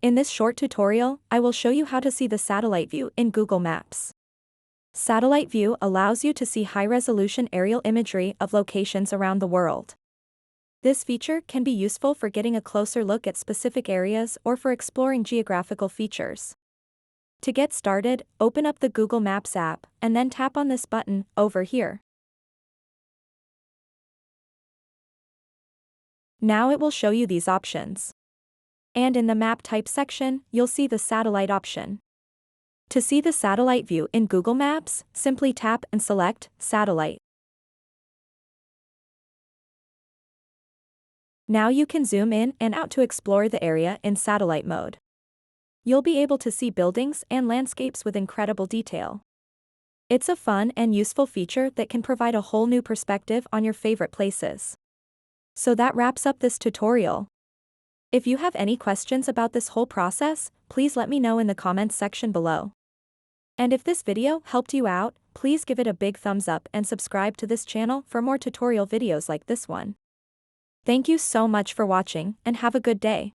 In this short tutorial, I will show you how to see the satellite view in Google Maps. Satellite view allows you to see high-resolution aerial imagery of locations around the world. This feature can be useful for getting a closer look at specific areas or for exploring geographical features. To get started, open up the Google Maps app and then tap on this button over here. Now it will show you these options. And in the map type section, you'll see the satellite option. To see the satellite view in Google Maps, simply tap and select Satellite. Now you can zoom in and out to explore the area in satellite mode. You'll be able to see buildings and landscapes with incredible detail. It's a fun and useful feature that can provide a whole new perspective on your favorite places. So that wraps up this tutorial. If you have any questions about this whole process, please let me know in the comments section below. And if this video helped you out, please give it a big thumbs up and subscribe to this channel for more tutorial videos like this one. Thank you so much for watching and have a good day.